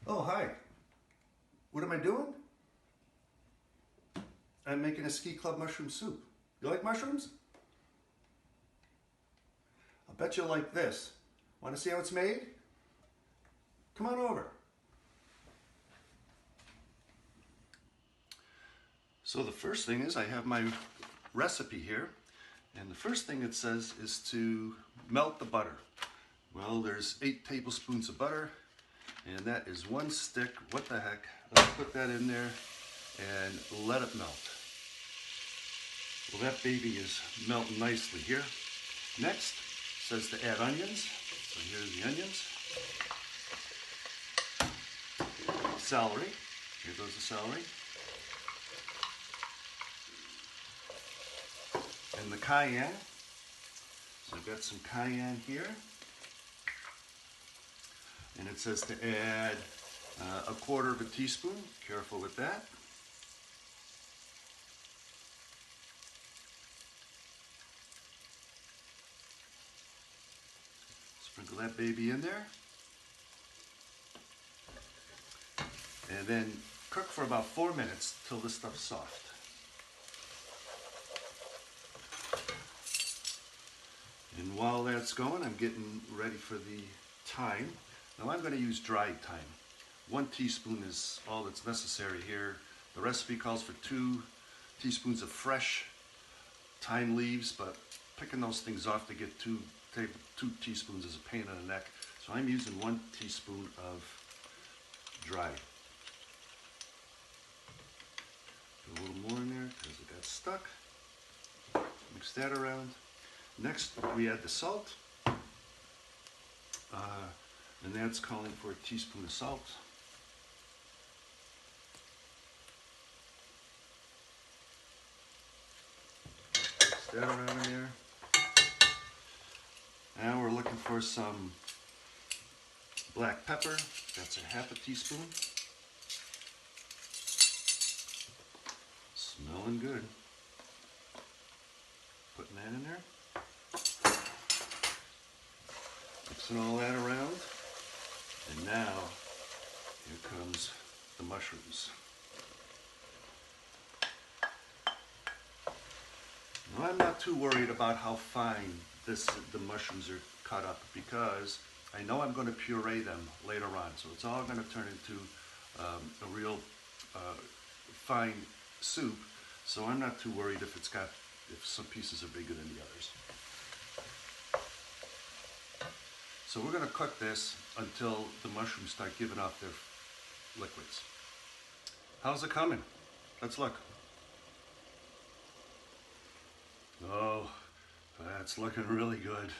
Oh, hi. What am I doing? I'm making a ski club mushroom soup. You like mushrooms? I'll bet you'll like this. Want to see how it's made? Come on over. So the first thing is I have my recipe here, and the first thing it says is to melt the butter. Well, there's 8 tablespoons of butter, and that is 1 stick. What the heck? Let's put that in there and let it melt. Well, that baby is melting nicely here. Next, it says to add onions. So here's the onions. Celery. Here goes the celery. And the cayenne. So I've got some cayenne here. And it says to add 1/4 teaspoon. Careful with that. Sprinkle that baby in there. And then cook for about 4 minutes till this stuff's soft. And while that's going, I'm getting ready for the thyme. Now I'm going to use dried thyme. 1 teaspoon is all that's necessary here. The recipe calls for 2 teaspoons of fresh thyme leaves, but picking those things off to get 2 teaspoons is a pain in the neck. So I'm using 1 teaspoon of dry. Put a little more in there because it got stuck. Mix that around. Next, we add the salt, and that's calling for 1 teaspoon of salt. Mix that around in there. Now we're looking for some black pepper. That's 1/2 teaspoon. Smelling good. Putting that in there. Mixing all that around, and now here comes the mushrooms. Now I'm not too worried about how fine the mushrooms are cut up, because I know I'm going to puree them later on, so it's all going to turn into a real fine soup. So I'm not too worried if some pieces are bigger than the others. So we're going to cook this until the mushrooms start giving off their liquids. How's it coming? Let's look. Oh, that's looking really good.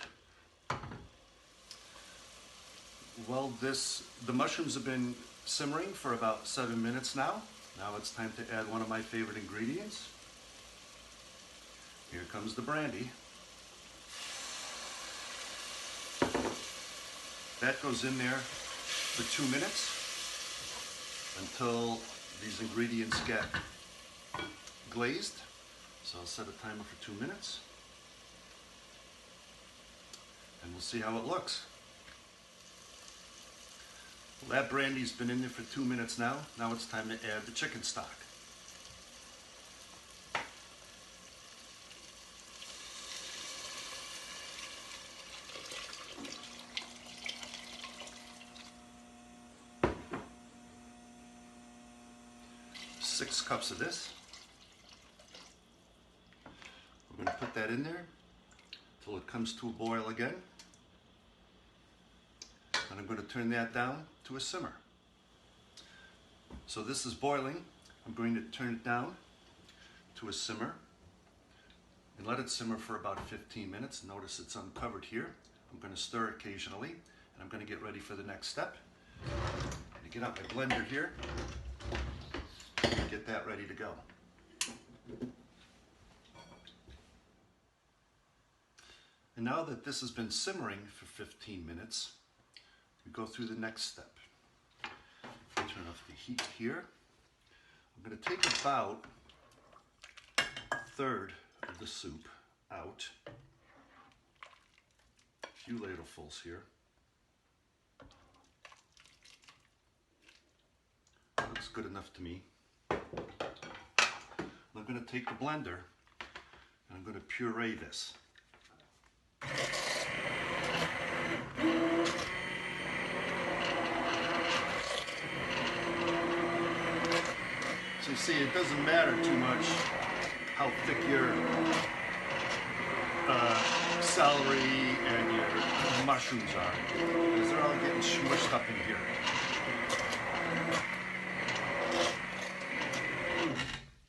Well, the mushrooms have been simmering for about 7 minutes now. Now it's time to add one of my favorite ingredients. Here comes the brandy. That goes in there for 2 minutes until these ingredients get glazed. So I'll set a timer for 2 minutes, and we'll see how it looks. Well, that brandy's been in there for 2 minutes now. Now it's time to add the chicken stock. Six cups of this. We're going to put that in there until it comes to a boil again. And I'm going to turn that down to a simmer. So this is boiling. I'm going to turn it down to a simmer and let it simmer for about 15 minutes. Notice it's uncovered here. I'm going to stir occasionally, and I'm going to get ready for the next step. I'm going to get out my blender here. Get that ready to go. And now that this has been simmering for 15 minutes, we go through the next step. Turn off the heat here. I'm going to take about 1/3 of the soup out. A few ladlefuls here. Looks good enough to me. I'm going to take the blender and I'm going to puree this. So you see, it doesn't matter too much how thick your celery and your mushrooms are, because they're all getting smushed up in here.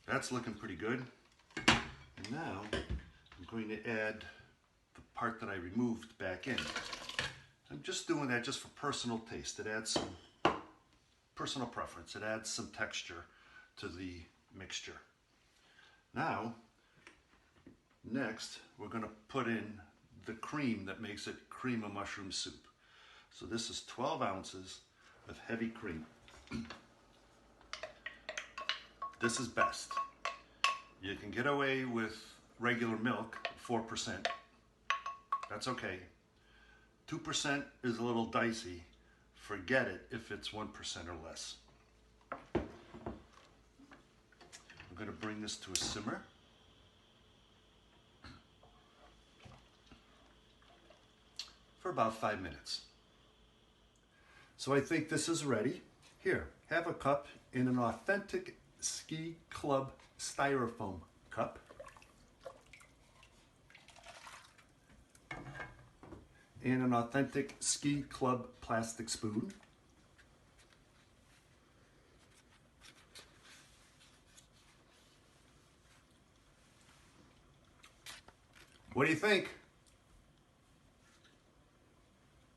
That's looking pretty good. And now I'm going to add the part that I removed back in. I'm just doing that just for personal taste. It adds some personal preference. It adds some texture to the mixture. Now, next, we're going to put in the cream that makes it cream of mushroom soup. So this is 12 ounces of heavy cream. This is best. You can get away with regular milk, 4%. That's okay. 2% is a little dicey. Forget it if it's 1% or less. I'm going to bring this to a simmer. For about 5 minutes. So I think this is ready. Here, have a cup in an authentic ski club styrofoam cup. And an authentic ski club plastic spoon. What do you think?